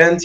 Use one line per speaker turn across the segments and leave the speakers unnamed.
10th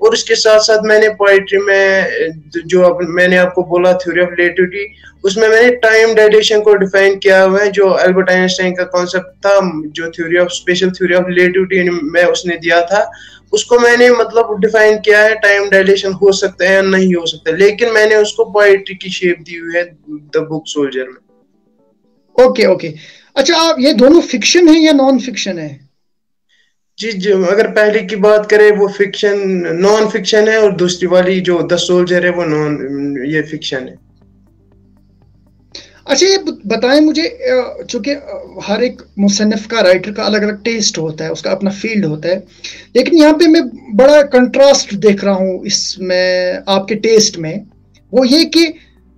اور اس کے ساتھ ساتھ میں نے پوئٹری میں جو میں نے آپ کو بولا تھیوری آف ریلیٹیوٹی، اس میں نے ٹائم ڈائلیشن کو ڈیفائن کیا ہوا ہے، جو البرٹ آئن اسٹائن کا کانسیپٹ تھا، جو theory of special theory of relativity میں اس نے دیا تھا، اس کو میں نے مطلب ڈیفائن کیا ہے، ٹائم ڈائلیشن ہو سکتا ہے یا نہیں ہو سکتا ہے، لیکن میں نے اس کو پوئٹری کی شیپ دی ہوئی ہے دا بک سولجر میں.
اوکے اوکے، اچھا آپ یہ دونوں فکشن ہے یا نان فکشن ہے؟
جی اگر پہلے کی بات کریں وہ فکشن نان فکشن ہے، اور دوسری والی جو دا سولجر ہے وہ یہ فکشن ہے.
اچھا یہ بتائیں مجھے، چونکہ ہر ایک مصنف کا رائٹر کا الگ الگ ٹیسٹ ہوتا ہے، اس کا اپنا فیلڈ ہوتا ہے، لیکن یہاں پہ میں بڑا کنٹراسٹ دیکھ رہا ہوں اس میں آپ کے ٹیسٹ میں، وہ یہ کہ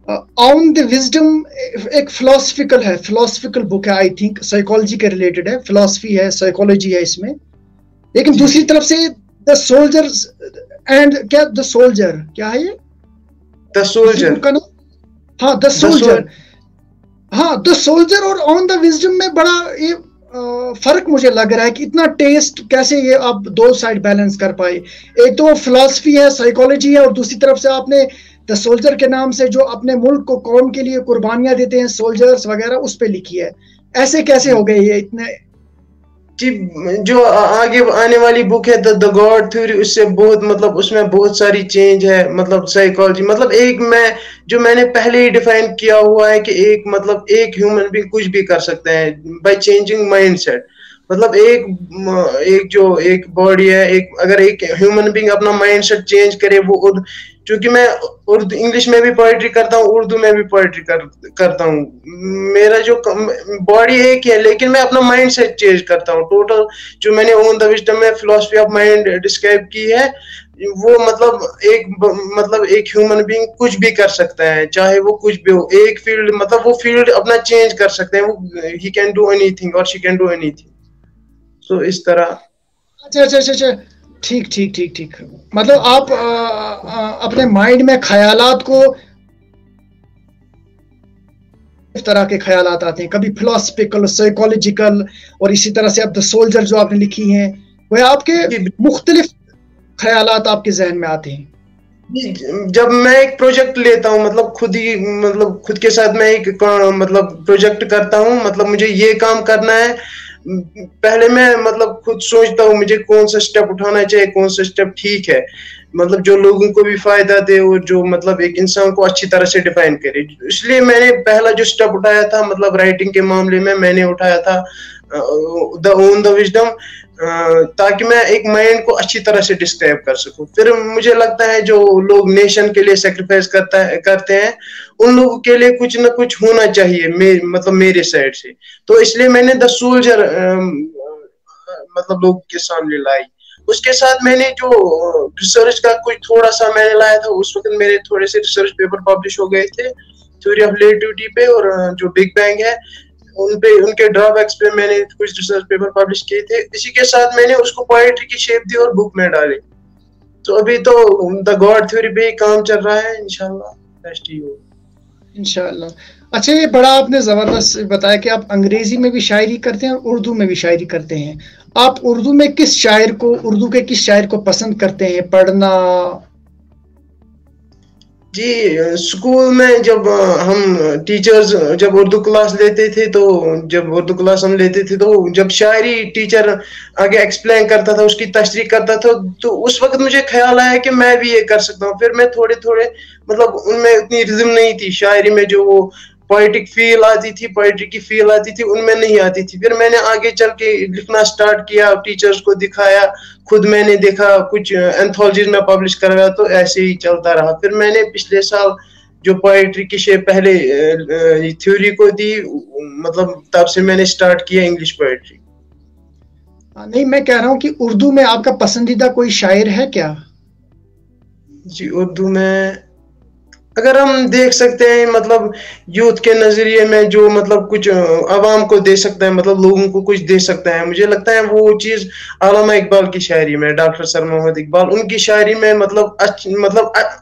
آن دی وزڈم ایک فلاسفیکل بک ہے، آئی تھنک سائیکالوجی کے ریلیٹڈ ہے، فلاسفی ہے، سائیکالوجی ہے اس میں، لیکن دوسری طرف سے دا سولجر اینڈ دا سولجر کیا ہے یہ؟
دا سولجر
کا نام، ہاں دا سولجر، ہاں دا سولجر اور آن دا وزڈم میں بڑا یہ فرق مجھے لگ رہا ہے کہ اتنا ٹیسٹ کیسے یہ آپ دو سائڈ بیلنس کر پائے. ایک تو فلاسفی ہے، سائیکالوجی ہے، اور دوسری طرف سے آپ نے دا سولجر کے نام سے جو اپنے ملک کو قوم کے لیے قربانیاں دیتے ہیں سولجرز وغیرہ اس پہ لکھی ہے. ایسے کیسے ہو گئے یہ اتنے؟
جی جو آگے آنے والی بک ہے دا گاڈ تھیوری، اس سے بہت مطلب اس میں بہت ساری چینج ہے، مطلب سائیکالوجی، مطلب ایک جو میں نے پہلے ہی ڈیفائن کیا ہوا ہے کہ ایک ہیومن بینگ کچھ بھی کر سکتا ہے بائی چینجنگ مائنڈ سیٹ. مطلب ایک باڈی ہے، اگر ایک ہیومن بینگ اپنا مائنڈ سیٹ چینج کرے، وہ چونکہ میں انگلش میں بھی پوئٹری کرتا ہوں، اردو میں بھی پوئٹری کرتا ہوں، میرا جو باڈی ایک ہے لیکن میں اپنا مائنڈ سیٹ چینج کرتا ہوں. ٹوٹل جو میں نے آن دا وزڈم میں فلاسفی آف مائنڈ ڈسکرائب کی ہے، وہ مطلب ایک ہیومن بینگ کچھ بھی کر سکتا ہے، چاہے وہ کچھ بھی ہو، ایک فیلڈ مطلب وہ فیلڈ اپنا چینج کر سکتے ہیں، وہ he can do anything اور she can do anything. تو اس طرح.
اچھا ٹھیک، مطلب آپ اپنے مائنڈ میں خیالات کو اس طرح کے خیالات آتے ہیں، کبھی فلاسفیکل، سائیکالوجیکل، اور اسی طرح سے اب دا سولجر جو آپ نے لکھی ہیں وہ آپ کے مختلف خیالات آپ کے ذہن میں آتے ہیں.
جب میں ایک پروجیکٹ لیتا ہوں، مطلب خود کے ساتھ میں ایک مطلب پروجیکٹ کرتا ہوں، مطلب مجھے یہ کام کرنا ہے، پہلے میں مطلب خود سوچتا ہوں مجھے کون سا اسٹیپ اٹھانا چاہیے، کون سا اسٹیپ ٹھیک ہے، مطلب جو لوگوں کو بھی فائدہ دے اور جو مطلب ایک انسان کو اچھی طرح سے ڈیفائن کرے. اس لیے میں نے پہلا جو اسٹیپ اٹھایا تھا مطلب رائٹنگ کے معاملے میں نے اٹھایا تھا آن دا وزڈم، تاکہ میں ایک مائنڈ کو اچھی طرح سے ڈسکرائب کر سکوں. پھر مجھے لگتا ہے جو لوگ نیشن کے لیے سیکریفائس کرتے ہیں، ان لوگوں کے لیے کچھ نہ کچھ ہونا چاہیے، مطلب میرے سائڈ سے. تو اس لیے میں نے دا سولجر مطلب لوگوں کے سامنے لائی. اس کے ساتھ میں نے جو ریسرچ کا کچھ تھوڑا سا میں نے لایا تھا، اس وقت میرے تھوڑے سے ریسرچ پیپر پبلش ہو گئے تھے تھیوری آف ریلیٹیوٹی پہ، اور جو بگ بینگ ہے ان کے ڈرا بیکس پہ میں نے کچھ ریسرچ پیپر پبلش کیے تھے. اسی کے ساتھ میں نے اس کو پوئٹری کی شیپ دی اور بک میں ڈالی. تو ابھی تو دا گاڈ تھیوری پہ ہی کام چل رہا ہے، انشاءاللہ بیسٹ ہی ہوگا
انشاءاللہ. اچھا یہ بڑا آپ نے زبردست بتایا کہ آپ انگریزی میں بھی شاعری کرتے ہیں اور اردو میں بھی شاعری کرتے ہیں. آپ اردو میں اردو کے کس شاعر کو پسند کرتے ہیں پڑھنا؟
جی اسکول میں جب ہم ٹیچرز جب اردو کلاس لیتے تھے تو جب شاعری ٹیچر آگے ایکسپلین کرتا تھا، اس کی تشریح کرتا تھا، تو اس وقت مجھے خیال آیا کہ میں بھی یہ کر سکتا ہوں. پھر میں تھوڑے مطلب ان میں اتنی ریزم نہیں تھی شاعری میں، جو وہ پوئٹک فیل آتی تھی، پوئٹری کی فیل آتی تھی، ان میں نہیں آتی تھی. پھر میں نے آگے چل کے لکھنا سٹارٹ کیا، ٹیچرز کو دکھایا، خود میں نے دیکھا، کچھ اینتھولوجیز میں پبلش کروایا، تو ایسے ہی چلتا رہا. پھر میں نے پچھلے سال جو پوئٹری کی شیپ پہلے تھیوری کو دی، مطلب تب سے میں نے سٹارٹ کیا انگلش پوئٹری.
نہیں میں کہہ رہا ہوں کہ اردو میں آپ کا پسندیدہ کوئی شاعر ہے کیا؟
جی اردو میں اگر ہم دیکھ سکتے ہیں مطلب یوتھ کے نظریے میں جو مطلب کچھ عوام کو دے سکتا ہے، مطلب لوگوں کو کچھ دے سکتا ہے، مجھے لگتا ہے وہ چیز علامہ اقبال کی شاعری میں، ڈاکٹر سر محمد اقبال، ان کی شاعری میں مطلب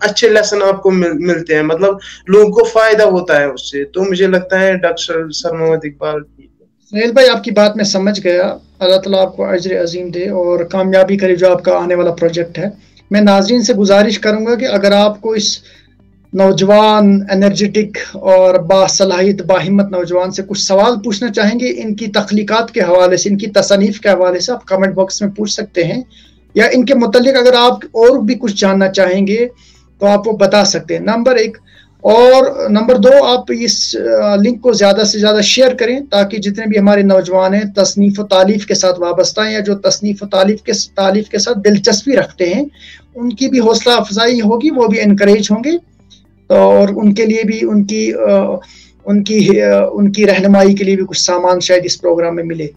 اچھے لیسن آپ کو ملتے ہیں، مطلب لوگوں کو فائدہ ہوتا ہے اس سے. تو مجھے لگتا ہے ڈاکٹر سر محمد اقبال کی.
سہیل بھائی آپ کی بات میں سمجھ گیا، اللہ تعالیٰ آپ کو اجر عظیم دے اور کامیابی کرے جو آپ کا آنے والا پروجیکٹ ہے. میں ناظرین سے گزارش کروں گا کہ اگر آپ کو اس نوجوان انرجیٹک اور باصلاحیت باہمت نوجوان سے کچھ سوال پوچھنا چاہیں گے ان کی تخلیقات کے حوالے سے، ان کی تصانیف کے حوالے سے، آپ کمنٹ باکس میں پوچھ سکتے ہیں، یا ان کے متعلق اگر آپ اور بھی کچھ جاننا چاہیں گے تو آپ وہ بتا سکتے ہیں، نمبر 1۔ اور نمبر 2، آپ اس لنک کو زیادہ سے زیادہ شیئر کریں تاکہ جتنے بھی ہمارے نوجوان ہیں تصنیف و تالیف کے ساتھ وابستہ ہیں یا جو تصنیف و تالیف کے ساتھ دلچسپی رکھتے ہیں، ان کی بھی حوصلہ افزائی ہوگی، وہ بھی انکریج ہوں گے، اور ان کے لیے بھی ان کی رہنمائی کے لیے بھی کچھ سامان شاید اس پروگرام میں ملے۔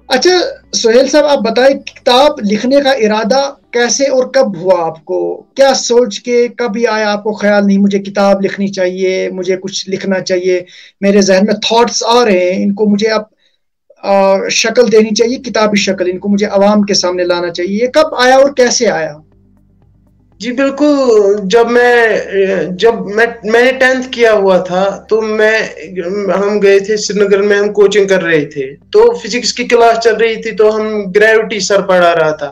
اچھا سہیل صاحب، آپ بتائیں کتاب لکھنے کا ارادہ کیسے اور کب ہوا؟ آپ کو کیا سوچ کے کبھی آیا آپ کو خیال نہیں مجھے کتاب لکھنی چاہیے، مجھے کچھ لکھنا چاہیے، میرے ذہن میں تھاٹس آ رہے ہیں، ان کو مجھے اب شکل دینی چاہیے، کتابی شکل، ان کو مجھے عوام کے سامنے لانا چاہیے، یہ کب آیا اور کیسے آیا؟
جی بالکل، جب میں نے 10th کیا ہوا تھا تو ہم گئے تھے سری نگر میں، ہم کوچنگ کر رہے تھے، تو فزکس کی کلاس چل رہی تھی، تو ہم گریوٹی سر پڑھا رہا تھا،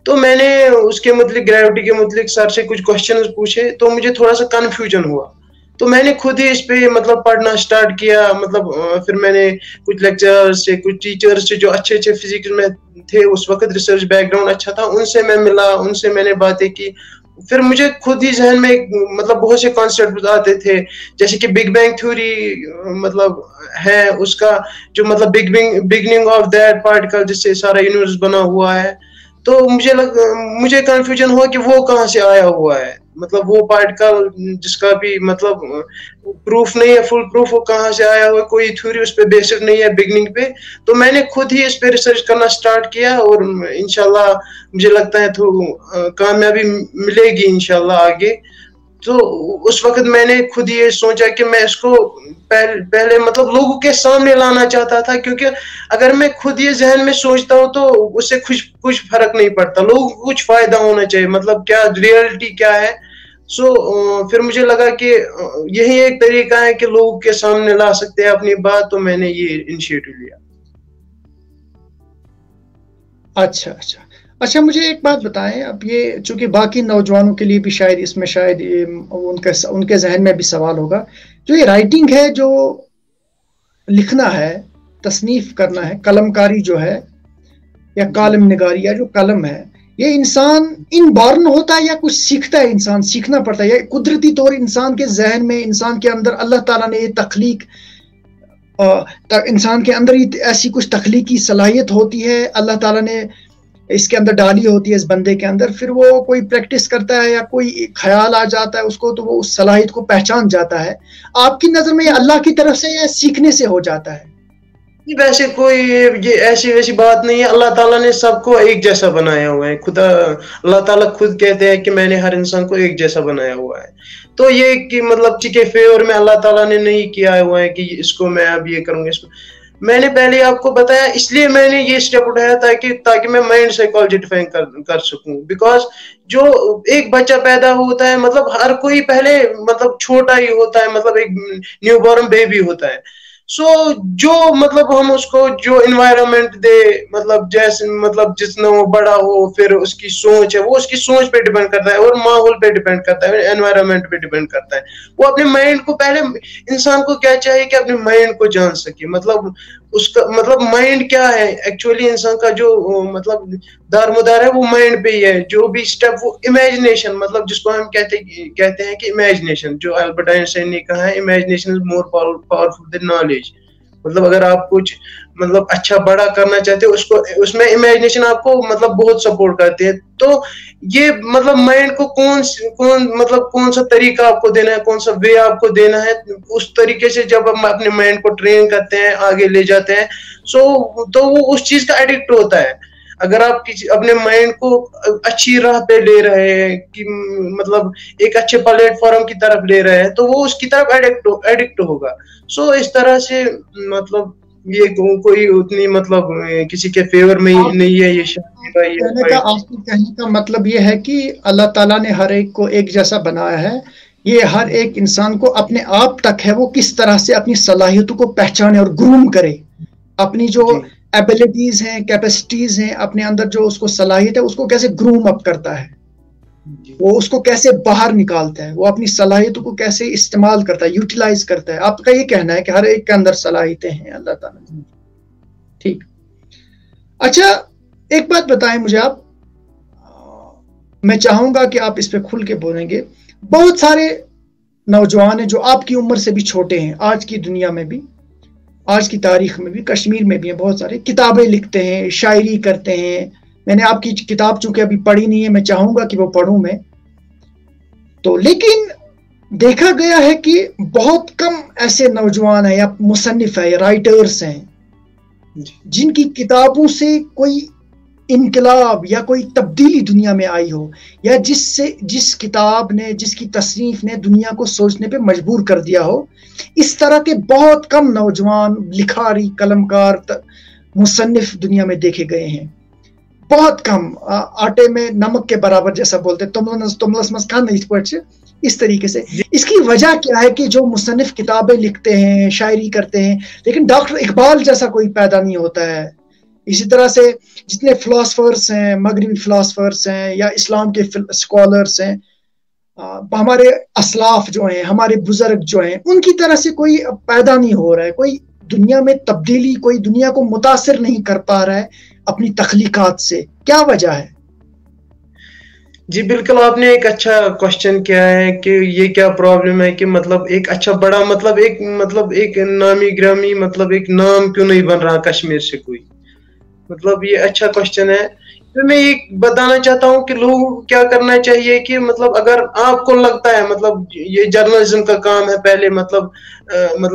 تو میں نے اس کے متعلق گریوٹی کے متعلق سر سے کچھ کوشچنز پوچھے، تو مجھے تھوڑا سا کنفیوژن ہوا، تو میں نے خود ہی اس پہ مطلب پڑھنا سٹارٹ کیا، مطلب پھر میں نے کچھ لیکچر سے، کچھ ٹیچر سے جو اچھے فزکس میں تھے اس وقت، ریسرچ بیک گراؤنڈ اچھا تھا، ان سے میں ملا، ان سے میں نے باتیں کی، پھر مجھے خود ہی ذہن میں مطلب بہت سے کانسیپٹ آتے تھے، جیسے کہ بگ بینگ تھیوری مطلب ہے، اس کا جو مطلب بگننگ آف دیٹ پارٹیکل جس سے سارا یونیورس بنا ہوا ہے، تو مجھے کنفیوژن ہوا کہ وہ کہاں سے آیا ہوا ہے، مطلب وہ پارٹیکل جس کا بھی مطلب پروف نہیں ہے، فل پروف وہ کہاں سے آیا ہوا ہے، کوئی تھیوری اس پہ بیسڈ نہیں ہے بگننگ پہ، تو میں نے خود ہی اس پہ ریسرچ کرنا سٹارٹ کیا، اور انشاءاللہ مجھے لگتا ہے تو کامیابی ملے گی انشاءاللہ آگے۔ تو اس وقت میں نے خود یہ سوچا کہ میں اس کو پہلے مطلب لوگوں کے سامنے لانا چاہتا تھا، کیونکہ اگر میں خود یہ ذہن میں سوچتا ہوں تو اس سے کچھ فرق نہیں پڑتا، لوگوں کو کچھ فائدہ ہونا چاہیے، مطلب کیا ریئلٹی کیا ہے، پھر مجھے لگا کہ یہی ایک طریقہ ہے کہ لوگوں کے سامنے لا سکتے ہیں اپنی بات، تو میں نے یہ انیشیٹو لیا۔
اچھا مجھے ایک بات بتائیں، اب یہ چونکہ باقی نوجوانوں کے لیے بھی شاید اس میں شاید ان کے ذہن میں بھی سوال ہوگا، جو یہ رائٹنگ ہے، جو لکھنا ہے، تصنیف کرنا ہے، قلم کاری جو ہے یا کالم نگاری یا جو قلم ہے، یہ انسان ان بارن ہوتا ہے یا کچھ سیکھتا ہے، انسان سیکھنا پڑتا ہے، یا قدرتی طور انسان کے ذہن میں، انسان کے اندر اللہ تعالیٰ نے یہ تخلیق، انسان کے اندر ایسی کچھ تخلیقی صلاحیت ہوتی ہے، اللہ تعالیٰ نے اس کے اندر ڈالی ہوتی ہے اس بندے کے اندر، پھر وہ کوئی پریکٹس کرتا ہے یا کوئی خیال آ جاتا ہے اس کو، تو وہ اس صلاحیت کو پہچان جاتا ہے۔ آپ کی نظر میں یہ اللہ کی طرف سے یا سیکھنے سے ہو جاتا ہے؟
ویسے کوئی یہ ایسی بات نہیں ہے، اللہ تعالیٰ نے سب کو ایک جیسا بنایا ہوا ہے، اللہ تعالیٰ خود کہتے ہیں کہ میں نے ہر انسان کو ایک جیسا بنایا ہوا ہے، تو یہ کہ مطلب کے فیور میں اللہ تعالیٰ نے نہیں کیا ہوا ہے کہ اس کو میں اب یہ کروں گا، اس کو میں نے پہلے آپ کو بتایا، اس لیے میں نے یہ اسٹیپ اٹھایا تاکہ میں مائنڈ سائیکالوجی ڈیفائن کر سکوں، بیکاز جو ایک بچہ پیدا ہوتا ہے، مطلب ہر کوئی پہلے مطلب چھوٹا ہی ہوتا ہے، مطلب ایک نیو بورن بیبی ہوتا ہے، جو مطلب ہم اس کو جو انوائرمنٹ دے، مطلب جیسے مطلب جتنا وہ بڑا ہو، پھر اس کی سوچ ہے، وہ اس کی سوچ پہ ڈیپینڈ کرتا ہے، اور ماحول پہ ڈیپینڈ کرتا ہے، انوائرمنٹ پہ ڈیپینڈ کرتا ہے، وہ اپنے مائنڈ کو پہلے، انسان کو کیا چاہیے کہ اپنے مائنڈ کو جان سکے، مطلب اس کا مطلب مائنڈ کیا ہے ایکچولی، انسان کا جو مطلب دارمدار ہے وہ مائنڈ پہ ہی ہے، جو بھی اسٹیپ وہ امیجنیشن، مطلب جس کو ہم کہتے ہیں کہ امیجنیشن، جو البرٹ آئن اسٹائن نے کہا ہے، امیجنیشن از مور پاورفل دین نالج، مطلب اگر آپ کچھ مطلب اچھا بڑا کرنا چاہتے ہو، اس میں امیجنیشن آپ کو مطلب بہت سپورٹ کرتی ہے، تو یہ مطلب مائنڈ کو کون سا طریقہ آپ کو دینا ہے، کون سا وے آپ کو دینا ہے، اس طریقے سے جب ہم اپنے مائنڈ کو ٹرین کرتے ہیں، آگے لے جاتے ہیں، تو وہ اس چیز کا ایڈکٹ ہوتا ہے۔ اگر آپ اپنے مائنڈ کو اچھی راہ پہ لے رہے ہیں، کہ مطلب ایک اچھے پلیٹ فارم کی طرف لے رہے ہیں، تو وہ اس کی طرف ایڈکٹ ہوگا، اس طرح سے مطلب یہ کوئی اتنی مطلب کسی کے فیور میں نہیں ہے، یہ
آپ کے کہنے کا مطلب یہ ہے کہ اللہ تعالیٰ نے ہر ایک کو ایک جیسا بنایا ہے، یہ ہر ایک انسان کو اپنے آپ تک ہے وہ کس طرح سے اپنی صلاحیتوں کو پہچانے اور گروم کرے، اپنی جو ایبلٹیز ہیں، کیپیسٹیز ہیں، اپنے اندر جو اس کو صلاحیت ہے، اس کو کیسے گروم اپ کرتا ہے۔ وہ اس کو کیسے باہر نکالتا ہے, وہ اپنی صلاحیتوں کو کیسے استعمال کرتا ہے, یوٹیلائز کرتا ہے. آپ کا یہ کہنا ہے کہ ہر ایک کے اندر صلاحیتیں ہیں اللہ تعالیٰ نے. ٹھیک. اچھا ایک بات بتائیں مجھے آپ, میں چاہوں گا کہ آپ اس پہ کھل کے بولیں گے. بہت سارے نوجوان ہیں جو آپ کی عمر سے بھی چھوٹے ہیں, آج کی دنیا میں بھی, آج کی تاریخ میں بھی, کشمیر میں بھی ہیں بہت سارے, کتابیں لکھتے ہیں, شاعری کرتے ہیں. میں نے آپ کی کتاب چونکہ ابھی پڑھی نہیں ہے, میں چاہوں گا کہ وہ پڑھوں میں تو. لیکن دیکھا گیا ہے کہ بہت کم ایسے نوجوان ہیں یا مصنف ہیں یا رائٹرز ہیں جن کی کتابوں سے کوئی انقلاب یا کوئی تبدیلی دنیا میں آئی ہو, یا جس کتاب نے, جس کی تصنیف نے دنیا کو سوچنے پہ مجبور کر دیا ہو. اس طرح کے بہت کم نوجوان لکھاری, قلمکار, مصنف دنیا میں دیکھے گئے ہیں, بہت کم. آٹے میں نمک کے برابر جیسا بولتے, تملس مس کھانا اس طریقے سے. اس کی وجہ کیا ہے کہ جو مصنف کتابیں لکھتے ہیں, شاعری کرتے ہیں, لیکن ڈاکٹر اقبال جیسا کوئی پیدا نہیں ہوتا ہے. اسی طرح سے جتنے فلاسفرز ہیں, مغربی فلاسفرز ہیں یا اسلام کے اسکالرز ہیں, ہمارے اسلاف جو ہیں, ہمارے بزرگ جو ہیں, ان کی طرح سے کوئی پیدا نہیں ہو رہا ہے. کوئی دنیا میں تبدیلی, کوئی دنیا کو متاثر نہیں کر پا رہا ہے اپنی تخلیقات سے. کیا وجہ ہے؟
جی بالکل, آپ نے ایک اچھا کوشچن کیا ہے کہ یہ کیا پرابلم ہے کہ مطلب ایک اچھا بڑا مطلب ایک نامی گرامی مطلب ایک نام کیوں نہیں بن رہا کشمیر سے کوئی. مطلب یہ اچھا کوشچن ہے. میں یہ بتانا چاہتا ہوں کہ لوگوں کو کیا کرنا چاہیے کہ مطلب اگر آپ کو لگتا ہے مطلب یہ جرنلزم کا کام ہے, پہلے مطلب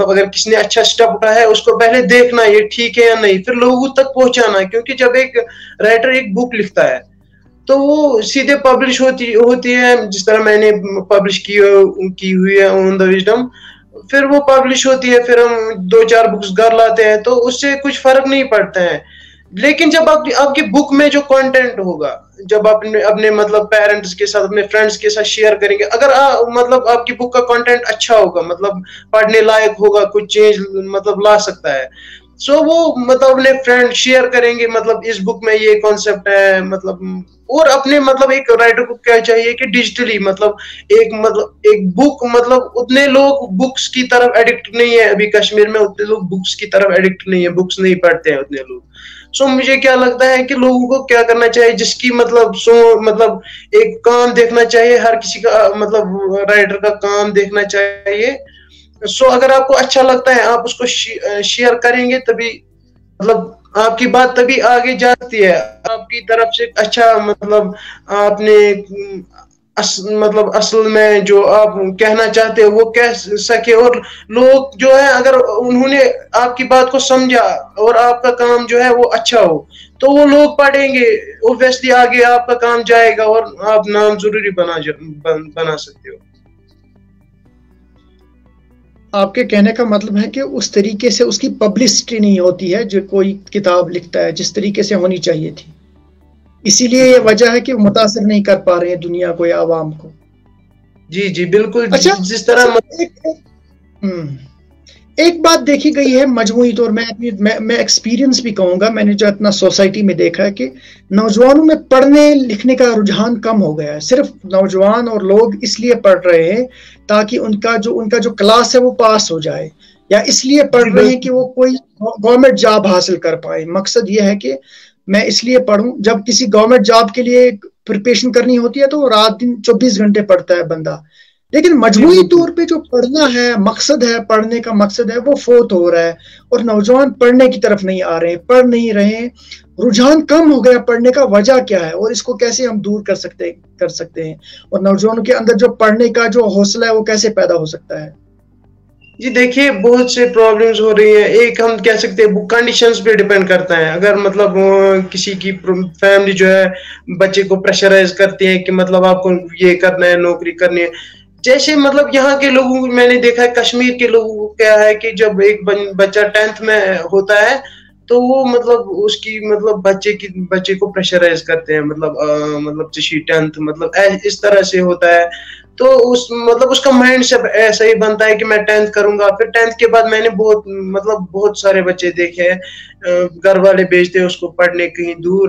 اگر کسی نے اچھا سٹیپ اٹھایا ہے اس کو پہلے دیکھنا یہ ٹھیک ہے یا نہیں, پھر لوگوں تک پہنچانا. کیونکہ جب ایک رائٹر ایک بک لکھتا ہے تو وہ سیدھے پبلش ہوتی ہے, جس طرح میں نے پبلش کی ہوئی ہے آن دا وژڈم, پھر وہ پبلش ہوتی ہے, پھر ہم 2-4 بکس گھر لاتے ہیں تو اس سے کچھ فرق نہیں پڑتا ہے. لیکن جب آپ کی بک میں جو کنٹینٹ ہوگا, جب آپ اپنے مطلب پیرنٹس کے ساتھ, اپنے فرینڈس کے ساتھ شیئر کریں گے, اگر مطلب آپ کی بک کا کنٹینٹ اچھا ہوگا, مطلب پڑھنے لائق ہوگا, کچھ چینج مطلب لا سکتا ہے, سو وہ مطلب اپنے فرینڈ شیئر کریں گے مطلب اس بک میں یہ کانسیپٹ ہے مطلب. اور اپنے مطلب ایک رائٹر کو کیا چاہیے کہ ڈیجیٹلی مطلب ایک بک مطلب اتنے لوگ بکس کی طرف ایڈکٹ نہیں ہے ابھی کشمیر میں, اتنے لوگ بکس کی طرف ایڈکٹ نہیں ہے, بکس نہیں پڑھتے ہیں اتنے لوگ. سو مجھے کیا لگتا ہے کہ لوگوں کو کیا کرنا چاہیے, جس کی مطلب ایک کام دیکھنا چاہیے, ہر کسی کا مطلب رائٹر کا کام دیکھنا چاہیے. سو اگر آپ کو اچھا لگتا ہے آپ اس کو شیئر کریں گے, تبھی مطلب آپ کی بات تبھی آگے جاتی ہے. آپ کی طرف سے اچھا مطلب آپ نے مطلب اصل میں جو آپ کہنا چاہتے ہیں وہ کہہ سکے, اور لوگ جو ہے اگر انہوں نے آپ کی بات کو سمجھا اور آپ کا کام جو ہے وہ اچھا ہو تو وہ لوگ پڑھیں گے, اوبویسلی آگے آپ کا کام جائے گا اور آپ نام ضروری بنا سکتے ہو.
آپ کے کہنے کا مطلب ہے کہ اس طریقے سے اس کی پبلسٹی نہیں ہوتی ہے جو کوئی کتاب لکھتا ہے جس طریقے سے ہونی چاہیے تھی, اسی لیے یہ وجہ ہے کہ وہ متاثر نہیں کر پا رہے ہیں دنیا کو یا عوام کو.
جی بالکل.
اچھا,
جس طرح
ایک بات دیکھی گئی ہے مجموعی طور میں ایکسپیرینس بھی کہوں گا, میں نے جو اتنا سوسائٹی میں دیکھا ہے کہ نوجوانوں میں پڑھنے لکھنے کا رجحان کم ہو گیا ہے. صرف نوجوان اور لوگ اس لیے پڑھ رہے ہیں تاکہ ان کا جو کلاس ہے وہ پاس ہو جائے, یا اس لیے پڑھ رہے ہیں کہ وہ کوئی گورنمنٹ جاب حاصل کر پائے. مقصد یہ ہے کہ میں اس لیے پڑھوں, جب کسی گورنمنٹ جاب کے لیے پریپریشن کرنی ہوتی ہے تو رات دن 24 گھنٹے پڑھتا ہے بندہ. لیکن مجموعی طور پہ جو پڑھنا ہے, مقصد ہے, پڑھنے کا مقصد ہے, وہ فوت ہو رہا ہے, اور نوجوان پڑھنے کی طرف نہیں آ رہے ہیں, پڑھ نہیں رہے ہیں. رجحان کم ہو گیا پڑھنے کا, وجہ کیا ہے اور اس کو کیسے ہم دور کر سکتے ہیں, اور نوجوانوں کے اندر جو پڑھنے کا جو حوصلہ ہے وہ کیسے پیدا ہو سکتا ہے؟
جی دیکھیے, بہت سے پرابلمز ہو رہی ہیں. ایک ہم کہہ سکتے ہیں کنڈیشنز پہ ڈیپینڈ کرتا ہے. اگر مطلب کسی کی فیملی جو ہے بچے کو پریشرائز کرتی ہے کہ مطلب آپ کو یہ کرنا ہے, نوکری کرنی ہے, جیسے مطلب یہاں کے لوگوں میں نے دیکھا ہے, کشمیر کے لوگوں کو کیا ہے کہ جب ایک بچہ 10th میں ہوتا ہے تو وہ مطلب اس کی مطلب بچے کو پریشرائز کرتے ہیں, مطلب 10th مطلب اس طرح سے ہوتا ہے. تو اس کا مائنڈ سیٹ ایسا ہی بنتا ہے کہ میں 10th کروں گا. پھر 10th کے بعد میں نے بہت سارے بچے دیکھے ہیں, گھر والے بھیجتے ہیں اس کو پڑھنے کہیں دور.